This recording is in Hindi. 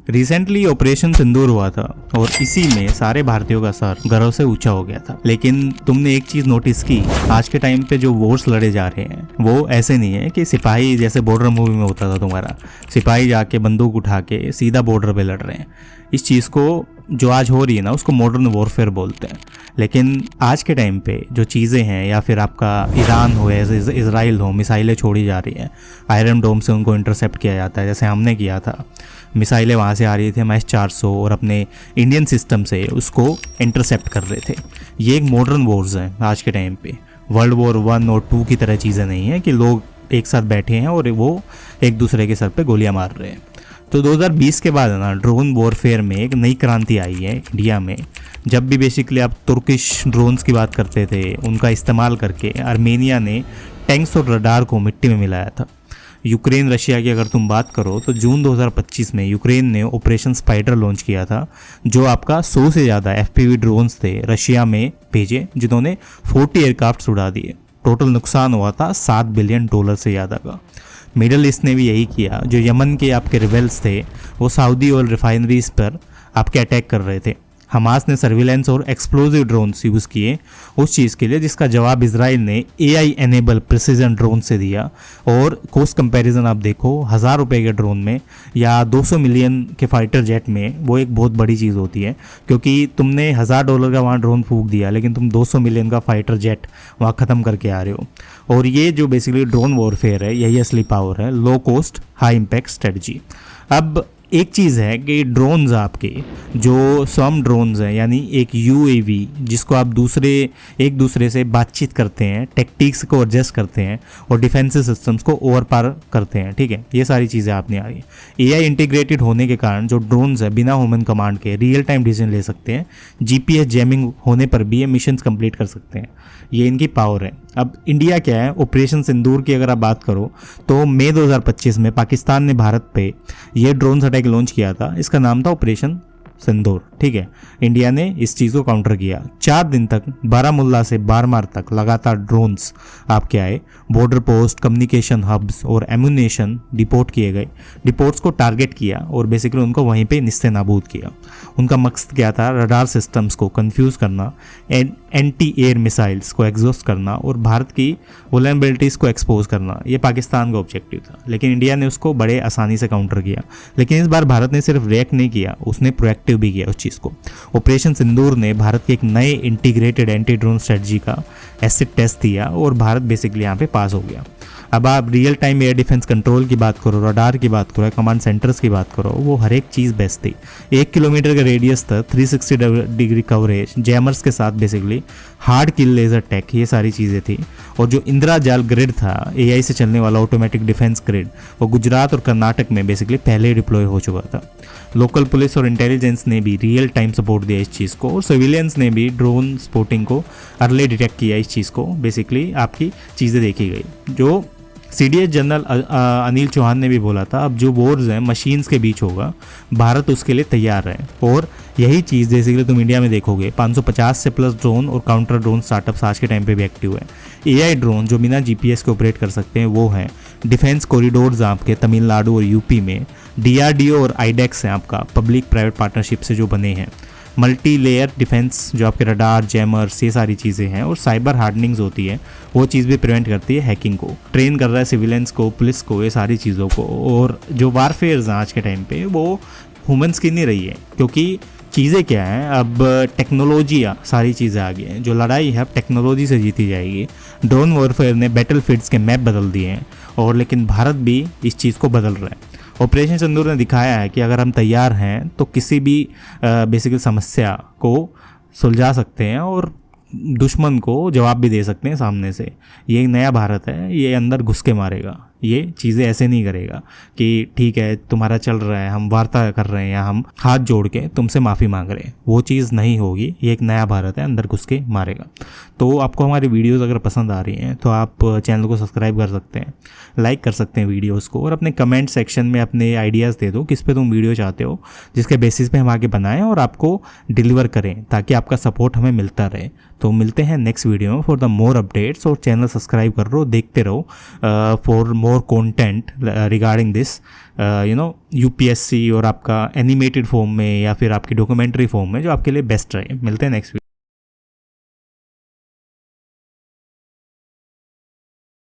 रिसेंटली ऑपरेशन सिंदूर हुआ था और इसी में सारे भारतीयों का सर गर्व से ऊंचा हो गया था। लेकिन तुमने एक चीज नोटिस की, आज के टाइम पे जो वॉर्स लड़े जा रहे हैं वो ऐसे नहीं है कि सिपाही जैसे बॉर्डर मूवी में होता था तुम्हारा, सिपाही जाके बंदूक उठा के सीधा बॉर्डर पे लड़ रहे हैं। इस चीज़ को जो आज हो रही है ना उसको मॉडर्न वॉरफेयर बोलते हैं। लेकिन आज के टाइम पे जो चीज़ें हैं, या फिर आपका ईरान हो या इसराइल हो, मिसाइलें छोड़ी जा रही हैं, आयरन डोम से उनको इंटरसेप्ट किया जाता है जैसे हमने किया था। मिसाइलें वहाँ से आ रही थी, MS 400 और अपने इंडियन सिस्टम से उसको इंटरसेप्ट कर रहे थे। ये एक मॉडर्न वॉर्स हैं आज के टाइम पे। वर्ल्ड वॉर 1 और 2 की तरह चीज़ें नहीं हैं कि लोग एक साथ बैठे हैं और वो एक दूसरे के सर पे गोलियां मार रहे हैं। तो 2020 के बाद ना ड्रोन वॉरफेयर में एक नई क्रांति आई है इंडिया में। जब भी बेसिकली आप तुर्किश ड्रोन्स की बात करते थे, उनका इस्तेमाल करके आर्मेनिया ने टैंक्स और रडार को मिट्टी में मिलाया था। यूक्रेन रशिया की अगर तुम बात करो तो जून 2025 में यूक्रेन ने ऑपरेशन स्पाइडर लॉन्च किया था, जो आपका 100 से ज़्यादा FPV ड्रोन्स थे रशिया में भेजे, जिन्होंने 40 एयरक्राफ्ट उड़ा दिए। टोटल नुकसान हुआ था $7 बिलियन से ज़्यादा का। मिडल ईस्ट ने भी यही किया। जो यमन के आपके रिबेल्स थे वो सऊदी और रिफाइनरीज पर आपके अटैक कर रहे थे। हमास ने सर्विलेंस और एक्सप्लोजिव ड्रोन्स यूज़ किए उस चीज़ के लिए, जिसका जवाब इजराइल ने AI एनेबल प्रिसीजन ड्रोन से दिया। और कॉस्ट कंपैरिजन आप देखो, $1000 के ड्रोन में या 200 मिलियन के फाइटर जेट में वो एक बहुत बड़ी चीज़ होती है, क्योंकि तुमने $1000 का वहाँ ड्रोन फूंक दिया लेकिन तुम 200 मिलियन का फाइटर जेट वहाँ ख़त्म करके आ रहे हो। और ये जो बेसिकली ड्रोन वॉरफेयर है, यही असली पावर है, low cost high impact strategy. अब एक चीज़ है कि ड्रोन्स आपके जो स्वम ड्रोन्स हैं, यानी एक UAV जिसको आप एक दूसरे से बातचीत करते हैं, टेक्टिक्स को एडजस्ट करते हैं और डिफेंसिव सिस्टम्स को ओवरपावर करते हैं, ठीक है, ये सारी चीज़ें आपने आ रही हैं। AI इंटीग्रेटेड होने के कारण जो ड्रोन्स है बिना ह्यूमन कमांड के रियल टाइम डिसीजन ले सकते हैं। GPS जैमिंग होने पर भी ये मिशन कंप्लीट कर सकते हैं। ये इनकी पावर है। अब इंडिया क्या है, ऑपरेशन सिंदूर की अगर आप बात करो तो मई 2025 में पाकिस्तान ने भारत पे ये ड्रोन अटैक लॉन्च किया था। इसका नाम था ऑपरेशन सिंदूर, ठीक है। इंडिया ने इस चीज़ को काउंटर किया। 4 दिन तक बारामुल्ला से बारमार तक लगातार ड्रोन्स आपके आए, बॉर्डर पोस्ट, कम्युनिकेशन हब्स और एम्यूनेशन डिपोर्ट किए गए। डिपोर्ट्स को टारगेट किया और बेसिकली उनको वहीं पे निस्ते नाबूद किया। उनका मकसद क्या था, रडार सिस्टम्स को कंफ्यूज करना, एंटी एयर मिसाइल्स को एग्जॉस्ट करना और भारत की वल्नरेबिलिटीज़ को एक्सपोज करना। ये पाकिस्तान का ऑब्जेक्टिव था, लेकिन इंडिया ने उसको बड़े आसानी से काउंटर किया। लेकिन इस बार भारत ने सिर्फ रिएक्ट नहीं किया, उसने प्रोएक्टिव भी किया उस चीज़ को। ऑपरेशन सिंदूर ने भारत के एक नए इंटीग्रेटेड एंटी ड्रोन स्ट्रेटजी का एसिड टेस्ट दिया और भारत बेसिकली यहाँ पे पास हो गया। अब आप real time air defence control की बात करो, रडार की बात करो, कमांड सेंटर्स की बात करो, वो हर एक चीज़ बेस्ट थी। 1 किलोमीटर के रेडियस तक 360 डिग्री कवरेज, जैमर्स के साथ बेसिकली हार्ड किल लेजर टेक, ये सारी चीज़ें थी। और जो इंदिरा जाल ग्रिड था, AI से चलने वाला ऑटोमेटिक डिफेंस ग्रिड, वो गुजरात और कर्नाटक में बेसिकली पहले डिप्लॉय हो चुका था। लोकल पुलिस और इंटेलिजेंस ने भी रियल टाइम सपोर्ट दिया इस चीज़ को, और सिविलियंस ने भी ड्रोन स्पॉटिंग को अर्ली डिटेक्ट किया इस चीज़ को। बेसिकली आपकी चीज़ें देखी गई। जो CDS जनरल अनिल चौहान ने भी बोला था, अब जो वॉर्स हैं मशीन्स के बीच होगा, भारत उसके लिए तैयार है। और यही चीज़ बेसिकली तुम इंडिया में देखोगे। 550 से प्लस ड्रोन और काउंटर ड्रोन स्टार्टअप्स आज के टाइम पे भी एक्टिव है। AI ड्रोन जो बिना GPS के ऑपरेट कर सकते हैं वो हैं। डिफेंस कॉरिडोर्स आपके तमिलनाडु और UP में DRDO और IDEX हैं आपका पब्लिक प्राइवेट पार्टनरशिप से जो बने हैं। मल्टी लेयर डिफेंस जो आपके रडार, जैमर्स, ये सारी चीज़ें हैं। और साइबर हार्डनिंग्स होती है, वो चीज़ भी प्रिवेंट करती है हैकिंग को। ट्रेन कर रहा है सिविलियंस को, पुलिस को, ये सारी चीज़ों को। और जो वारफेयर्स हैं आज के टाइम पे वो ह्यूमन्स की नहीं रही है, क्योंकि चीज़ें क्या हैं, अब टेक्नोलॉजियाँ सारी चीज़ें आ गई हैं। जो लड़ाई है अब टेक्नोलॉजी से जीती जाएगी। ड्रोन वॉरफेयर ने बैटलफील्ड्स के मैप बदल दिए हैं, और लेकिन भारत भी इस चीज़ को बदल रहा है। ऑपरेशन सिंदूर ने दिखाया है कि अगर हम तैयार हैं तो किसी भी बेसिकल समस्या को सुलझा सकते हैं और दुश्मन को जवाब भी दे सकते हैं सामने से। ये एक नया भारत है, ये अंदर घुस के मारेगा। ये चीज़ें ऐसे नहीं करेगा कि ठीक है तुम्हारा चल रहा है, हम वार्ता कर रहे हैं या हम हाथ जोड़ के तुमसे माफ़ी मांग रहे हैं, वो चीज़ नहीं होगी। ये एक नया भारत है, अंदर घुस के मारेगा। तो आपको हमारी वीडियोस अगर पसंद आ रही हैं तो आप चैनल को सब्सक्राइब कर सकते हैं, लाइक कर सकते हैं वीडियोज़ को, और अपने कमेंट सेक्शन में अपने आइडियाज़ दे दो किस पे तुम वीडियो चाहते हो, जिसके बेसिस पे हम आगे बनाएं और आपको डिलीवर करें, ताकि आपका सपोर्ट हमें मिलता रहे। तो मिलते हैं नेक्स्ट वीडियो में फॉर द मोर अपडेट्स, और चैनल सब्सक्राइब कर लो, देखते रहो for more content regarding this UPSC, और आपका एनिमेटेड फॉर्म में या फिर आपकी डॉक्यूमेंट्री फॉर्म में जो आपके लिए बेस्ट रहे। मिलते हैं नेक्स्ट वीडियो।